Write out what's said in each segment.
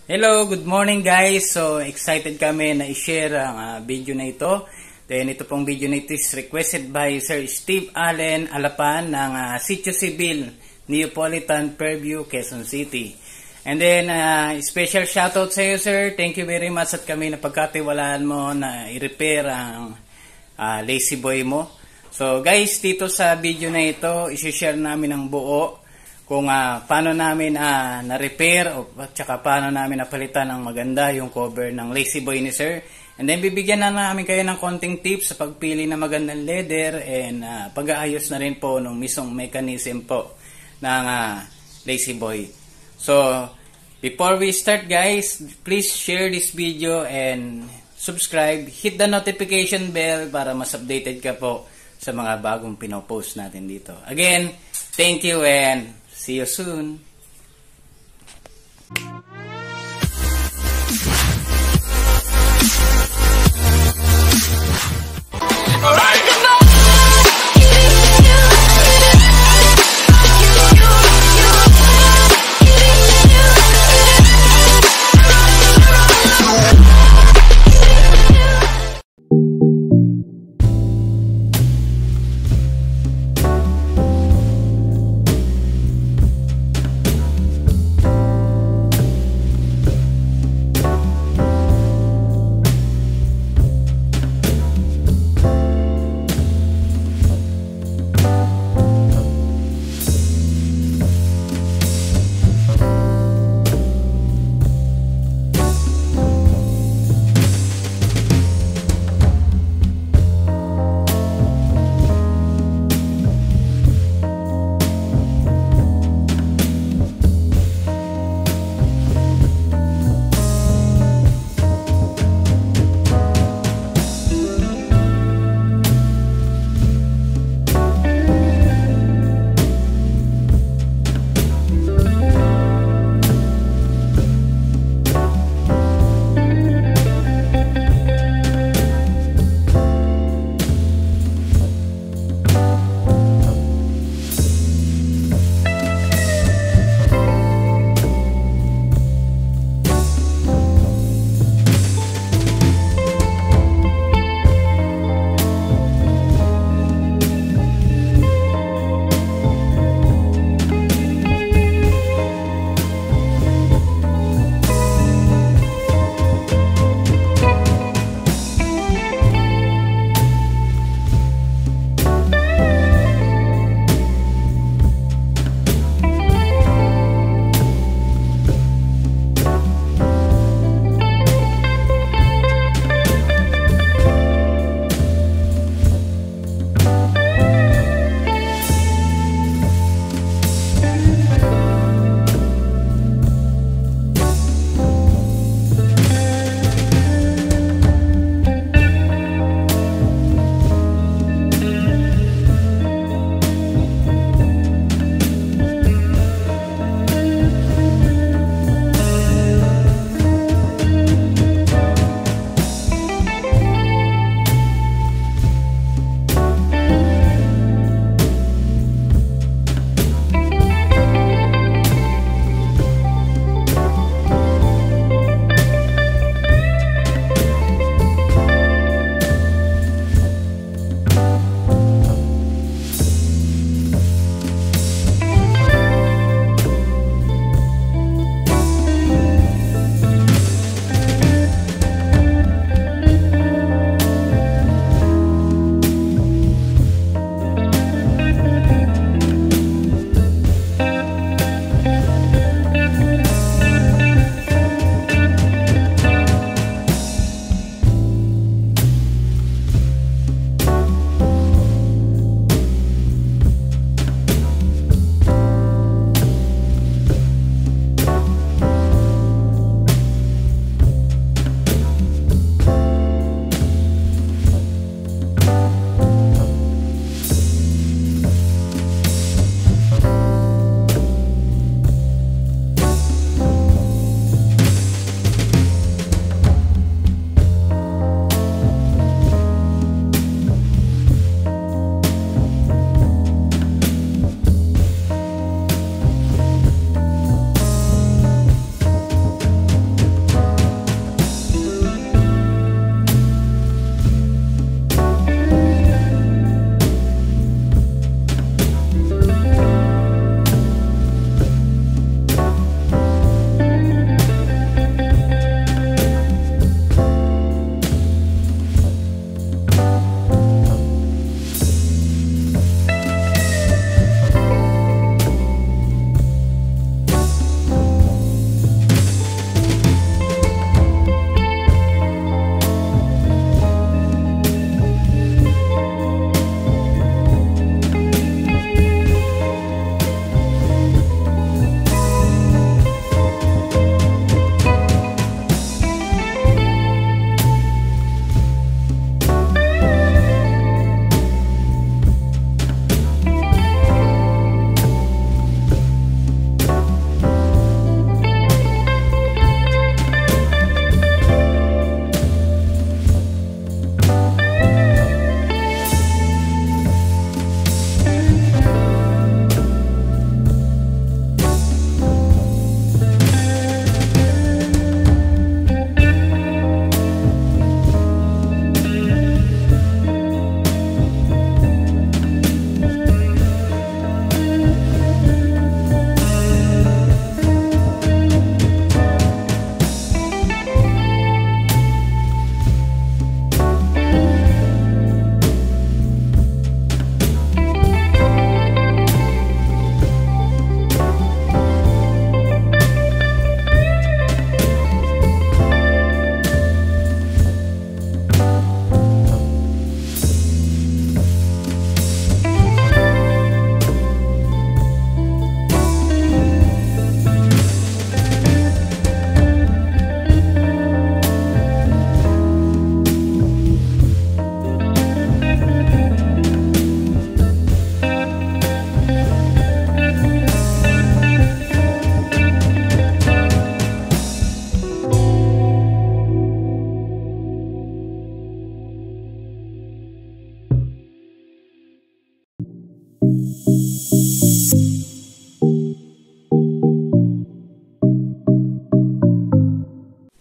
Hello, good morning guys. So excited kami na i-share ang video na ito. Then ito pong video na ito is requested by Sir Steve Allen Alapan ng Sitio Civil, Neapolitan, Fairview, Quezon City. And then special shoutout sa iyo sir. Thank you very much at kami na pagkatiwalaan mo na i-repair ang lazy boy mo. So guys, dito sa video na ito, i-share namin ang buo kung paano namin na-repair at saka paano namin napalitan ng maganda yung cover ng lazy boy ni sir. And then bibigyan na namin kayo ng konting tips sa pagpili ng magandang leather and pag-aayos na rin po ng mismong mechanism po ng lazy boy. So before we start guys, please share this video and subscribe, hit the notification bell para mas updated ka po sa mga bagong pinopost natin dito. Again, thank you and see you soon.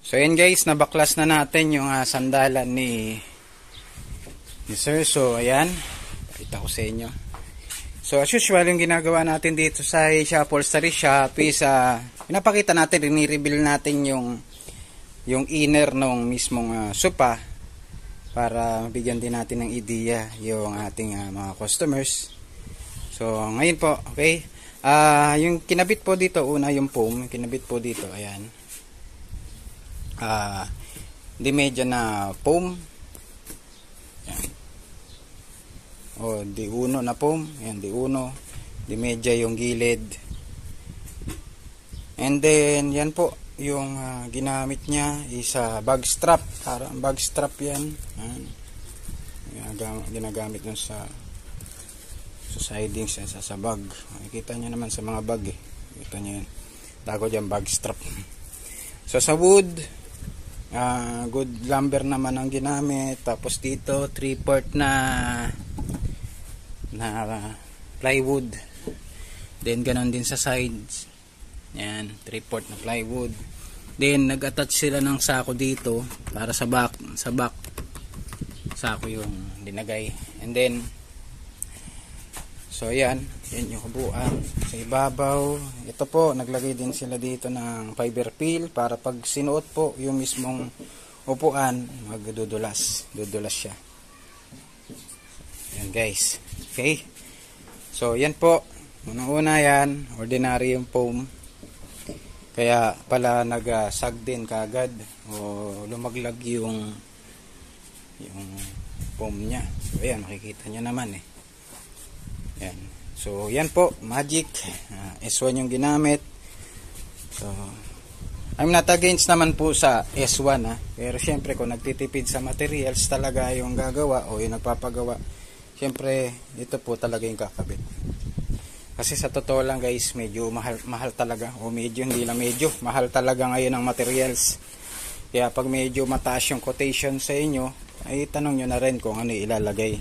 So yan guys, nabaklas na natin yung sandalan ni Sir. So ayan, pakita ko sa inyo. So as usual, yung ginagawa natin dito sa Asia Upholstery Shop is pinapakita natin, rini-reveal natin yung inner ng mismong sofa para mabigyan din natin ng idea yung ating mga customers. So ngayon po, okay, yung kinabit po dito, una yung foam, kinabit po dito, ayan, di medya na foam, ayan. O di uno na foam, ayan, di uno, di medya yung gilid, and then yan po yung ginamit niya is bag strap, parang bag strap yan, ayan. Ginagamit nun sa sidings, sa bag. Makikita nyo naman sa mga bag eh. Makikita nyo yan. Tago dyan bag strap. So sa wood, good lumber naman ang ginamit. Tapos dito 3/4 na plywood. Then ganon din sa sides. Yan, 3/4 na plywood. Then nag-attach sila ng sako dito para sa back sako yung dinagay. And then so yan yung kabuuan. Sa ibabaw, ito po, naglagay din sila dito ng fiber peel para pag sinuot po yung mismong upuan, magdudulas siya. Yan guys, okay. So yan po, unang-una yan, ordinary yung foam, kaya pala nag-sag din kagad o lumaglag yung foam nya. So yan, makikita nyo naman eh. Yan. So yan po, Magic S1 yung ginamit. So I'm not against naman po sa S1 pero syempre kung nagtitipid sa materials talaga yung gagawa o yung nagpapagawa, syempre ito po talaga yung kakabit. Kasi sa totoo lang guys, medyo mahal talaga, o medyo hindi lang medyo, mahal talaga ngayon ang materials. Kaya pag medyo mataas yung quotation sa inyo, ay tanong nyo na rin kung ano ilalagay.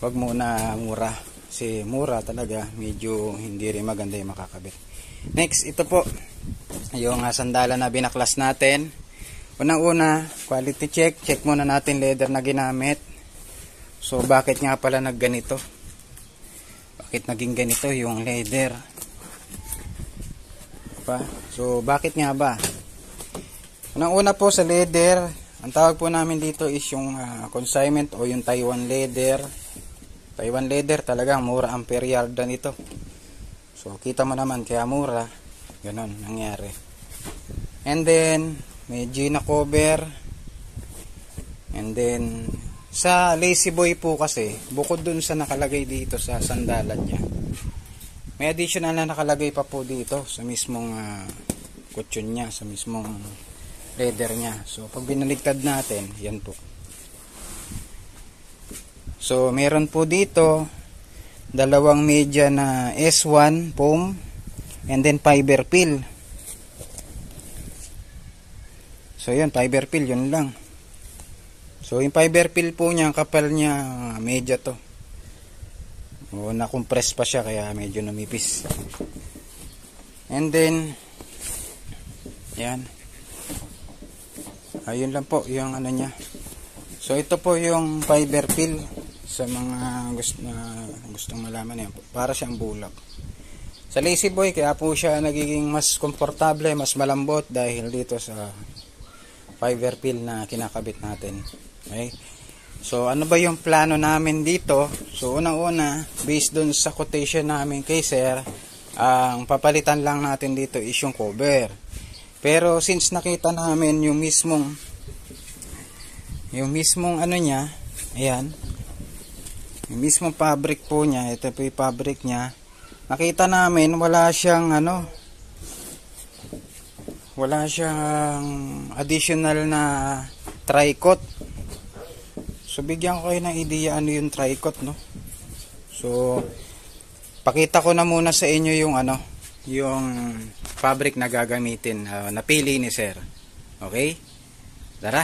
Wag muna mura, kasi mura talaga, medyo hindi rin maganda yung makakabit. Next, ito po yung sandalan na binaklas natin. Unang-una, quality check muna natin leather na ginamit. So bakit nga pala nagganito, bakit naging ganito yung leather, so bakit nga ba? Unang-una po sa leather, ang tawag po namin dito is yung consignment o yung Taiwan leather. Taiwan leather talagang mura ang per yarda nito. So kita mo naman kaya mura, ganon nangyari. And then may Gina cover. And then sa Lazy Boy po kasi, bukod dun sa nakalagay dito sa sandalan niya, may additional na nakalagay pa po dito sa mismong kutsyon niya, sa mismong leather niya. So pag binaligtad natin, yan po. So meron po dito dalawang media na S1 foam and then fiber peel. So yun, fiber peel, yun lang. So yung fiber peel po niya, kapal niya, media to. O na-compress pa siya kaya medyo namipis. And then yan. Ayun lang po yung ano niya. So ito po yung fiber peel sa mga gustong malaman yan. Para siyang bulak. Sa Lazy Boy kaya po siya nagiging mas komportable, mas malambot dahil dito sa fiber peel na kinakabit natin. Okay? So ano ba yung plano namin dito? So unang-una, based dun sa quotation namin kay Sir, ang papalitan lang natin dito is yung cover. Pero since nakita namin yung mismong ano niya, ayan, yung mismong fabric po niya, ito po yung fabric niya, nakita namin wala siyang additional na tri-coat. So bigyan ko kayo ng idea ano yung tri-coat, no? So pakita ko na muna sa inyo yung yung fabric na gagamitin, napili ni Sir. Okay? Tara.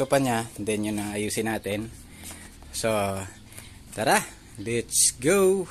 gusto pa niya, then yun ang ayusin natin. So, tara, let's go!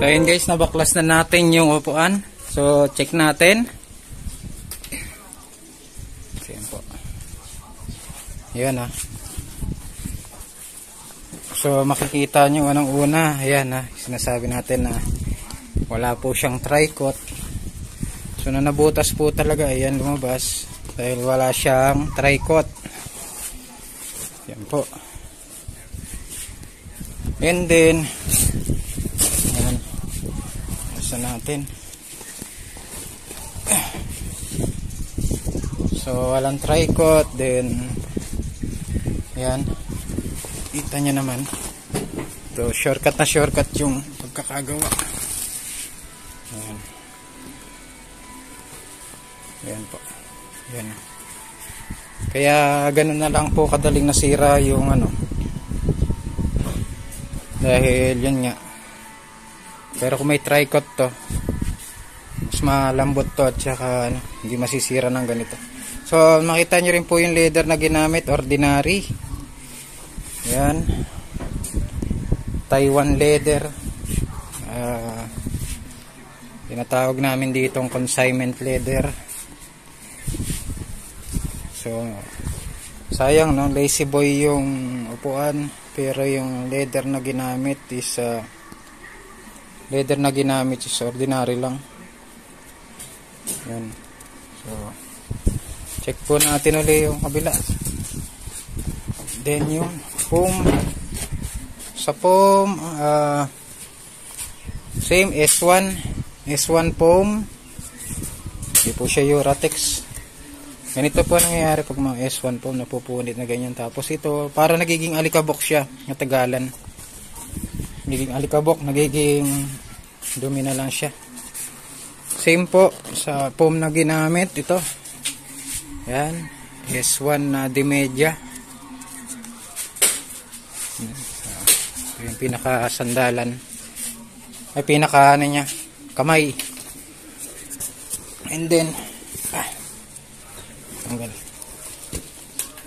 So yun guys, nabaklas na natin yung upuan. So check natin. So yun po. Ayan ha. So makikita nyo anong una. Ayan ha. Sinasabi natin na wala po siyang tricot. So na nabutas po talaga. Ayan lumabas. Dahil wala siyang tricot. Ayan po. And then ayan, basta natin. So walang tricot. Then ayan, kita nyo naman. So shortcut na shortcut yung pagkakagawa. Ayan. Ayan po. Ayan. Kaya ganun na lang po kadaling nasira yung ano. Dahil yun nga. Pero kung may tricot to, mas malambot to at saka ano, hindi masisira ng ganito. So makita nyo rin po yung leather na ginamit, ordinary. Ayan. Taiwan leather. Tinatawag namin ditong consignment leather. So sayang no, lazy boy yung upuan. Pero yung leather na ginamit is ordinary lang. Yan. So check po natin ulit yung kabila. Then yung foam. Sa foam same S1 foam. Hindi po siya Uratex. Ganito po nangyayari pag mga S1 foam, napupunit na ganyan. Tapos ito, para nagiging alikabok siya, natagalan. Nagiging alikabok, nagiging dumi na lang siya. Same po sa foam na ginamit, ito. Yan, S1 na Demedia. Ito yung pinaka-sandalan. Ay, pinaka ano niya, kamay. And then, tanggal.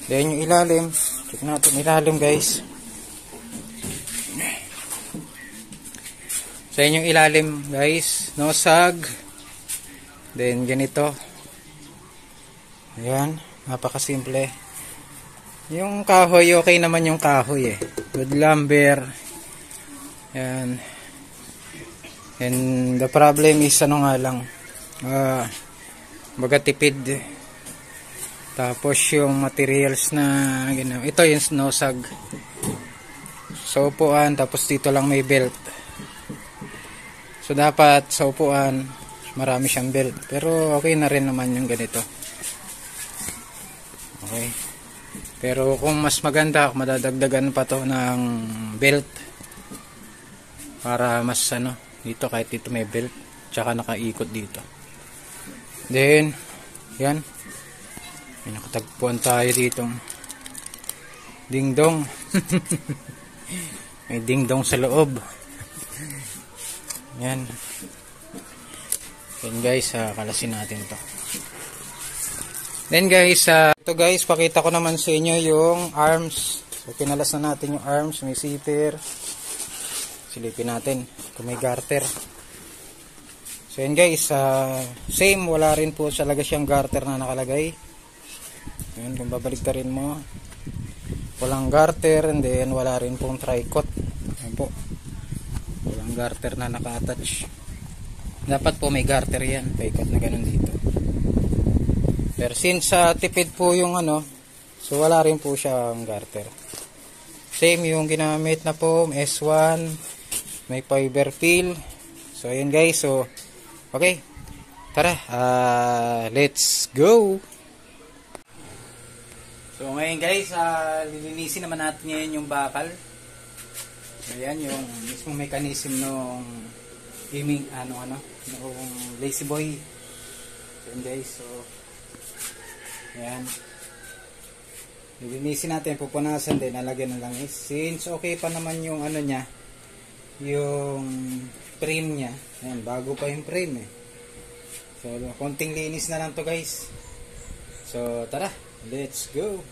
Then yung ilalim, check natin ilalim guys. So yun yung ilalim guys, no sag. Then ganito. Ayan, napakasimple. Yung kahoy, okay naman yung kahoy good lumber. Ayan. And the problem is ano nga lang, baga tipid. Tapos yung materials na ginawa, ito yung snosag sa upuan, tapos dito lang may belt. So dapat sa upuan marami siyang belt, pero okay na rin naman yung ganito. Okay, pero kung mas maganda, madadagdagan pa to ng belt para mas ano, dito kahit dito may belt, tsaka nakaikot dito. Then yan, may nakatagpuan tayo ditong dingdong. May dingdong sa loob. Yan. Yan guys, kalasin natin to. Then guys, ito guys, pakita ko naman sa inyo yung arms. So pinalas na natin yung arms, may zipper. Silipin natin kung may garter. So yan guys, same, wala rin po talaga siyang garter na nakalagay. Ayan, kung babaligtarin mo, walang garter, and then wala rin pong tricot. Ayan po, walang garter na naka-attach. Dapat po may garter yan, paikot na ganun dito. Pero since tipid po yung ano, so wala rin po siyang garter. Same yung ginamit na po, S1, may fiber fill. So ayan guys, so okay, tara, let's go. So ngayon guys, lilinisin naman natin ngayon yung bakal. Ayan yung mismong mechanism nung aiming nung lazy boy. So ayan guys, so ayan. Lilinisin natin, pupunasan din, nalagyan na lang since okay pa naman yung ano niya, yung frame niya. Ayan, bago pa yung frame So konting linis na lang to guys. So tara, let's go.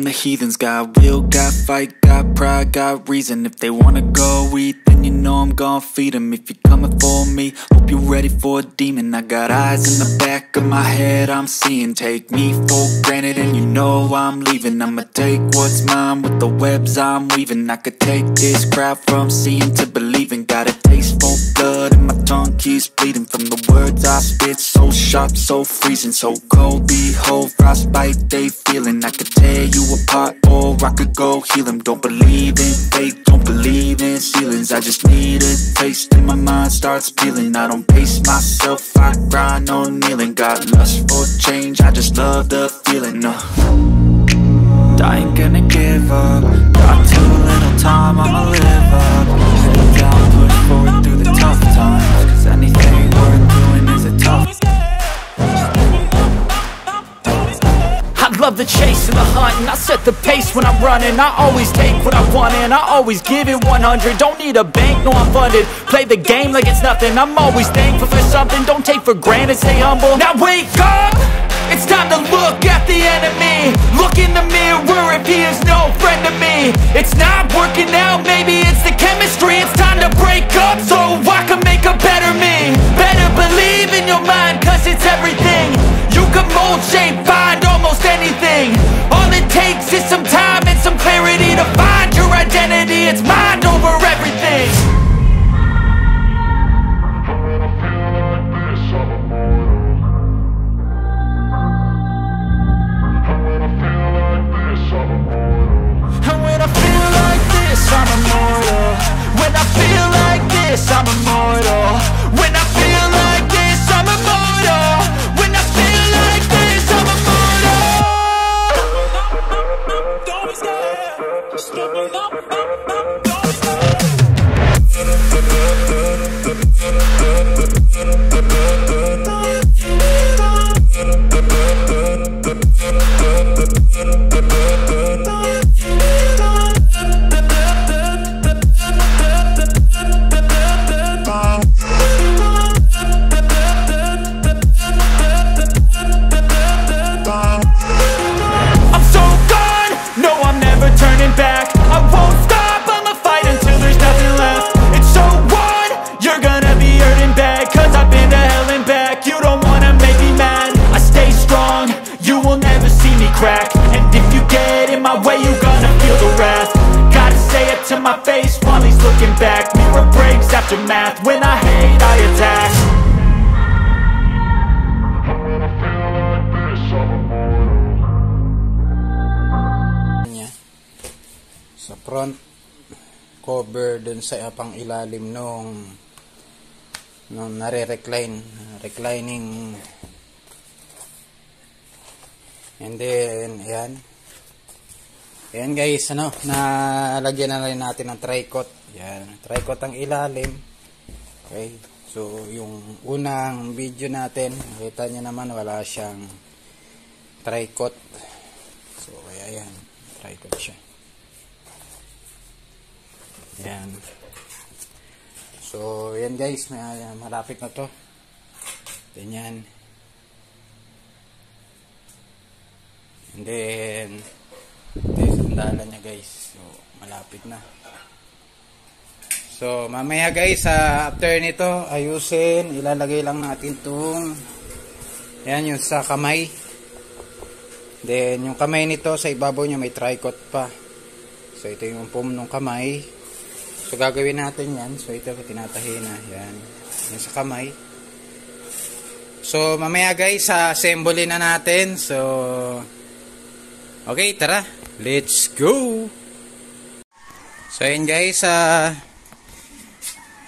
from the heathens. Got will, got fight, got pride, got reason. If they wanna go eat, then you know I'm gon' feed them. If you're coming for me, hope you're ready for a demon. I got eyes in the back of my head, I'm seeing. Take me for granted and you know I'm leaving. I'ma take what's mine with the webs I'm weaving. I could take this crowd from seeing to believing. Got a taste for blood and my tongue keeps bleeding from the words I spit. So sharp, so freezing, so cold. Behold, frostbite they feeling. I could tear you apart or I could go heal them. Don't believe in fate, don't believe in ceilings. I just need a taste and my mind starts peeling. I don't pace myself, I grind on kneeling. Got lust for change, I just love the feeling. I ain't gonna give up. Got too little time, I'ma live up. Head down, push forward through the tough times. Cause anything worth doing is a tough. I love the chase and the hunt, and I set the pace when I'm running. I always take what I want and I always give it 100. Don't need a bank, no I'm funded. Play the game like it's nothing. I'm always thankful for something. Don't take for granted, stay humble. Now wake up! It's time to look at the enemy. Look in the mirror if he is no friend to me. It's not working out, maybe it's the chemistry. It's time to break up so I can make a better me. Better believe in your mind, cause it's everything. You can mold, shape, find almost anything. All it takes is some time and some clarity to find your identity. It's mind over everything. I'm immortal. When I feel like this, I'm immortal. When I feel like this, I'm immortal. When I feel like this, I'm immortal. Don't be scared. Just open up. Don't be scared. And if you get in my way, you gonna feel the wrath. Gotta say it to my face while he's looking back. Mirror breaks after math. When I hate, I attack. Sa front cover dun sa pang ilalim nung reclining. And then, ayan guys, nalagyan na rin natin ng tri-coat. Ayan, tri-coat ang ilalim. Okay, so yung unang video natin, nakita nyo naman wala siyang tri-coat. So, ayan, tri-coat siya. Ayan. So, ayan guys, malapit na to. Ganyan. And then, ito yung sandalan niya guys. So, malapit na. So, mamaya guys, after nito, ayusin, ilalagay lang natin itong, yan yung sa kamay. Then, yung kamay nito, sa ibabaw niya may tri-coat pa. So, ito yung foam ng kamay. So, gagawin natin yan. So, ito, tinatahi na. Yan. Yan sa kamay. So, mamaya guys, assembly na natin. So, okay, tara. Let's go! So, yun guys,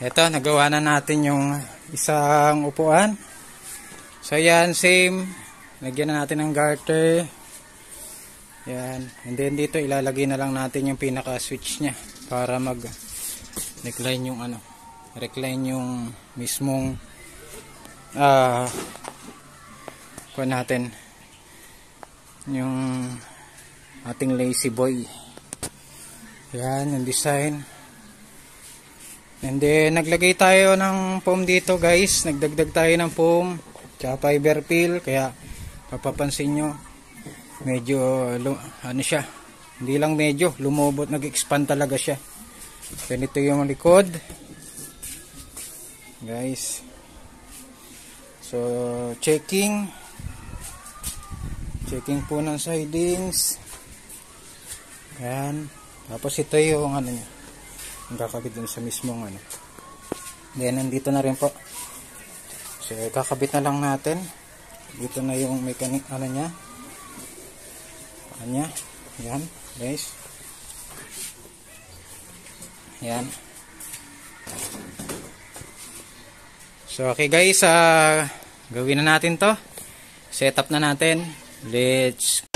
eto, nagawa na natin yung isang upuan. So, yan, same. Lagyan na natin ng garter. Yan. And then, dito, ilalagay na lang natin yung pinaka-switch nya para mag-recline yung recline yung mismong kuha natin yung ating lazy boy. Yan, yung design. And then, naglagay tayo ng foam dito guys. Nagdagdag tayo ng foam. Tsaka fiber peel. Kaya, papapansin nyo, medyo, siya, Hindi lang medyo, lumubot, nag-expand talaga siya. Ganito yung likod. Guys. So, checking po ng sidings. Yan. Tapos ito yung ano niya. Ang kakabit dun sa mismong ano. Then, nandito na rin po. So, kakabit na lang natin. Dito na yung mechanic ano niya. Yan. Guys. Yan. So, okay guys. Gawin na natin to. Set up na natin. Let's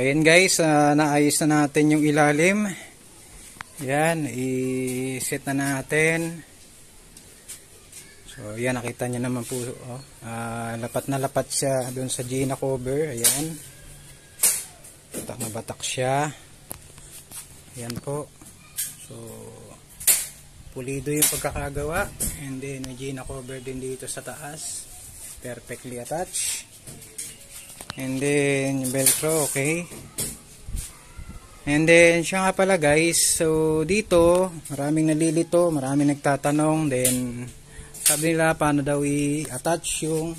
ayan guys, naayos na natin yung ilalim. Yan, i-set na natin. So yan, nakita nyo naman po, lapat na lapat siya doon sa Gina cover. Ayan, batak na batak siya. Ayan po. So pulido yung pagkakagawa, and then may Gina cover din dito sa taas, perfectly attached. And then yung velcro, okay. And then siya nga pala guys, so dito maraming nalilito, maraming nagtatanong. Then sabi nila paano daw i-attach yung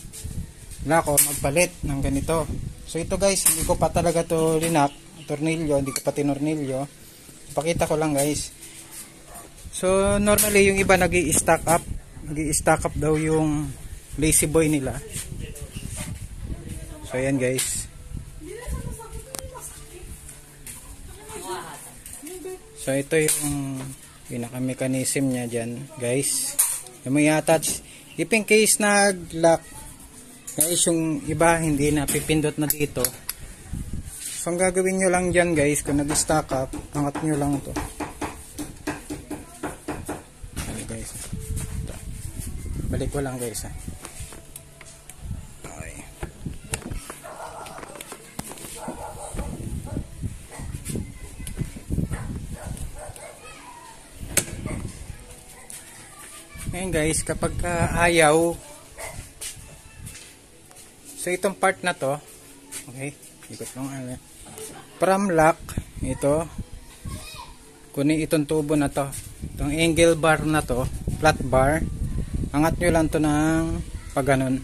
lock o magpalit ng ganito. So ito guys, hindi ko pa talaga to linak, tornilyo, hindi ko pa tinornilyo. Pakita ko lang guys. So normally yung iba nag-i-stack up daw yung lazy boy nila. So ayan guys. So ito yung pinaka-mechanism niya dyan guys. Yung may attach, if in case nag-lock guys, yung iba hindi na pipindot na dito. So ang gagawin nyo lang dyan guys, kung nag-stack up, angat nyo lang to. Guys, balik ko lang guys. Okay. Ngayon guys, kapag ayaw, so itong part na to, okay, ikot lang, pram lock, ito, kunin itong tubo na to, itong angle bar na to, flat bar, angat nyo lang to ng paganon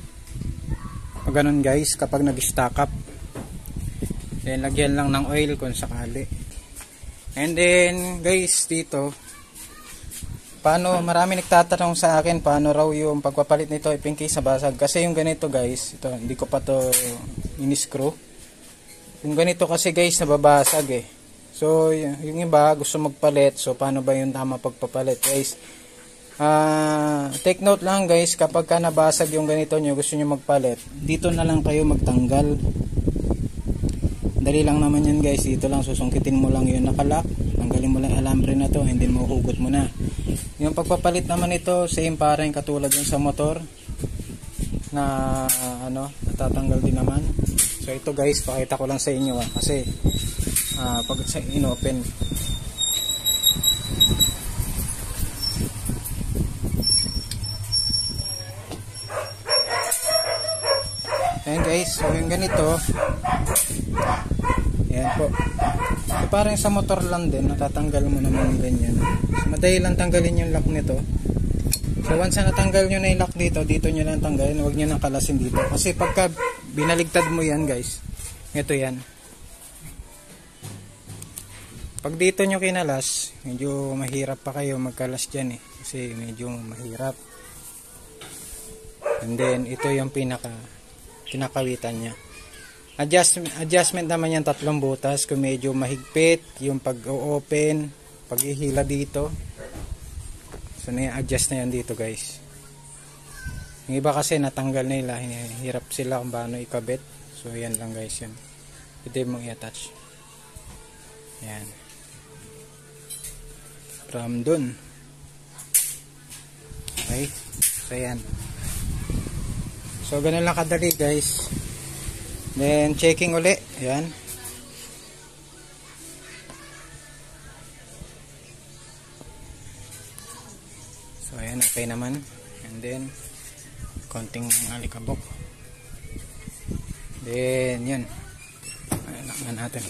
guys, kapag nag-stack up. Then lagyan lang ng oil kung sakali. And then guys, dito paano, marami nagtatanong sa akin paano raw yung pagpapalit nito if in case nabasag. Kasi yung ganito guys, ito hindi ko pa to in-screw. Yung ganito kasi guys nababasag eh. So yung iba gusto magpalit, so paano ba yung tama pagpapalit guys? Take note lang guys, kapag ka nabasag yung ganito nyo, gusto nyo magpalit, dito na lang kayo magtanggal. Dali lang naman yan guys, dito lang susungkitin mo lang yung nakalak, tanggalin mo lang alambre na to, and then mahuhugot mo na. Yung pagpapalit naman ito, same parang katulad yung sa motor na natatanggal din naman. So ito guys, pakita ko lang sa inyo kasi pag sa in-open, ayan guys, so yung ganito, ayan po, so parang sa motor lang din, natatanggal mo naman ganyan. So madali lang tanggalin yung lock nito. So once na natanggal nyo na yung lock dito, dito nyo lang tanggalin, huwag nyo nang kalasin dito. Kasi pagka binaligtad mo yan guys, ito yan, pag dito nyo kinalas, medyo mahirap pa kayo magkalas dyan eh, kasi medyo mahirap. And then ito yung kinakawitan niya. Adjustment naman yan, 3 butas. Kung medyo mahigpit yung pag-open, pag-ihila dito, so na-adjust na yan dito guys. Yung iba kasi natanggal nila, hirap sila kung paano ikabit. So yan lang guys yun. Pwede mong i-attach. Yan. From dun. Okay. So yan. So ganun lang kadali guys. Then checking uli. Yan. So ayan, okay naman. And then konting alikabok. Then yun. Anak na natin.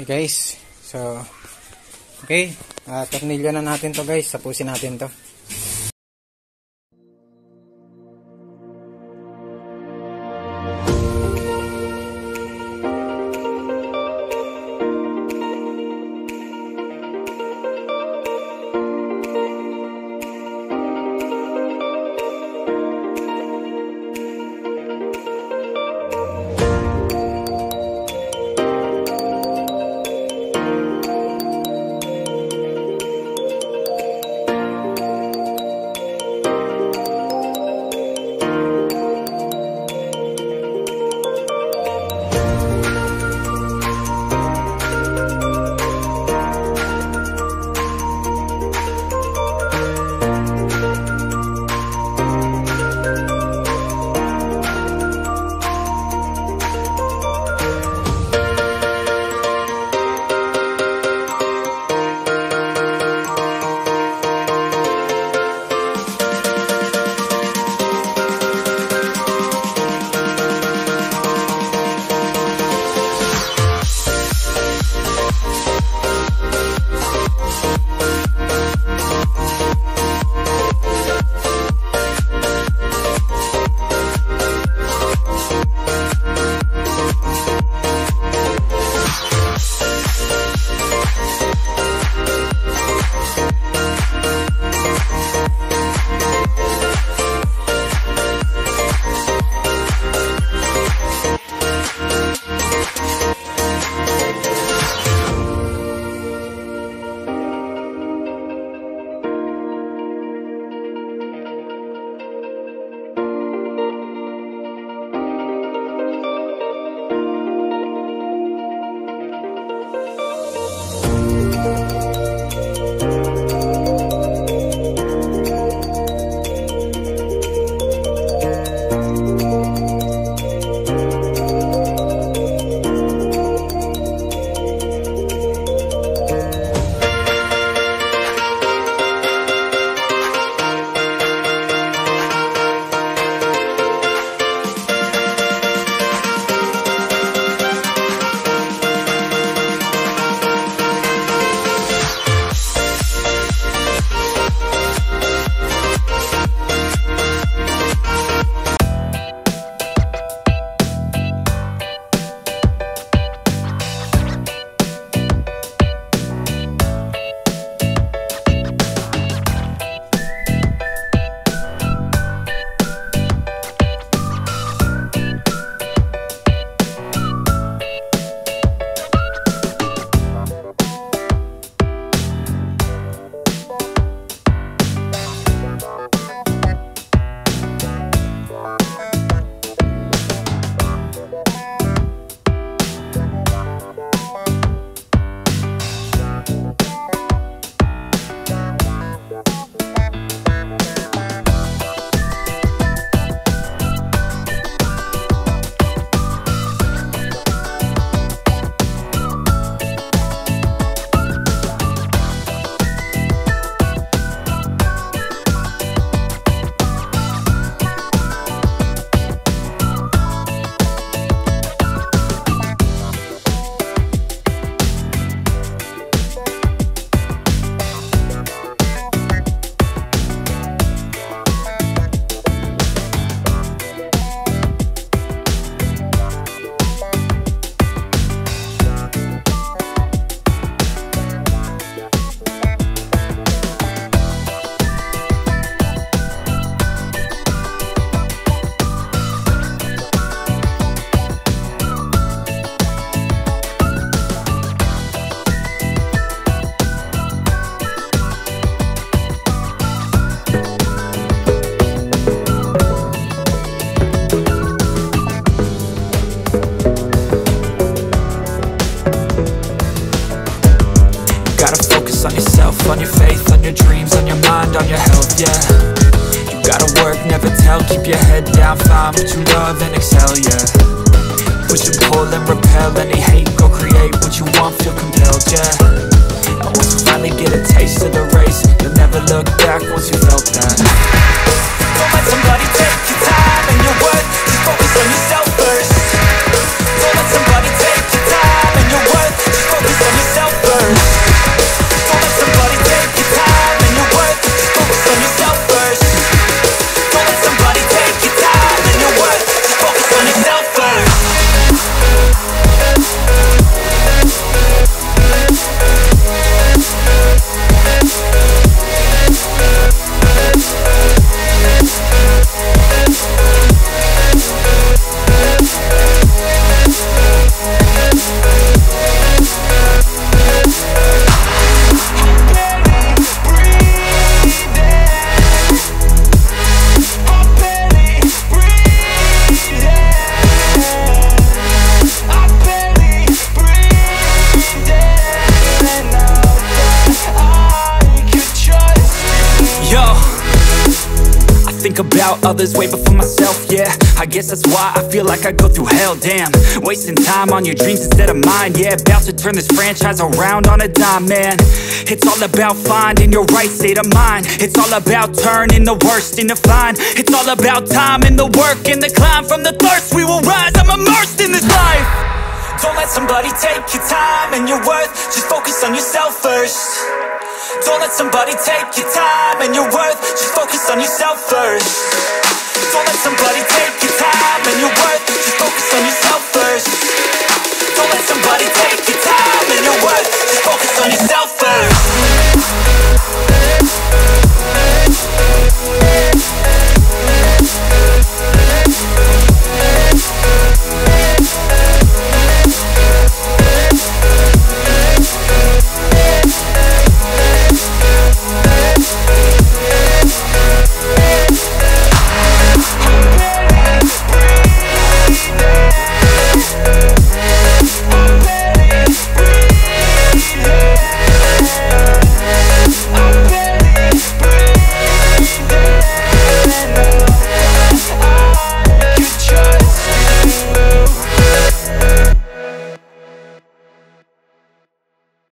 Okay guys, so okay, tornilyo na natin to guys, tapusin natin to. mind, on your health, yeah. You gotta work, never tell, keep your head down, find what you love and excel, yeah. Push and pull and repel any hate, go create what you want, feel compelled, yeah. And once you finally get a taste of the race, you'll never look back once you felt that. Don't let somebody take your time and your worth, just focus on yourself first. Don't let somebody take your time and your worth, just focus on yourself first. Don't let somebody take your time and your worth, just focus on yourself first. Don't let somebody take your time and your worth, just focus on yourself first. Think about others way before myself, yeah. I guess that's why I feel like I go through hell, damn. Wasting time on your dreams instead of mine, yeah. About to turn this franchise around on a dime, man. It's all about finding your right state of mind. It's all about turning the worst into fine. It's all about time and the work and the climb. From the thirst we will rise, I'm immersed in this life. Don't let somebody take your time and your worth, just focus on yourself first. Don't let somebody take your time and your worth, just focus on yourself first. Don't let somebody take your time and your worth, just focus on yourself first. Don't let somebody take your time and your worth, just focus on yourself first.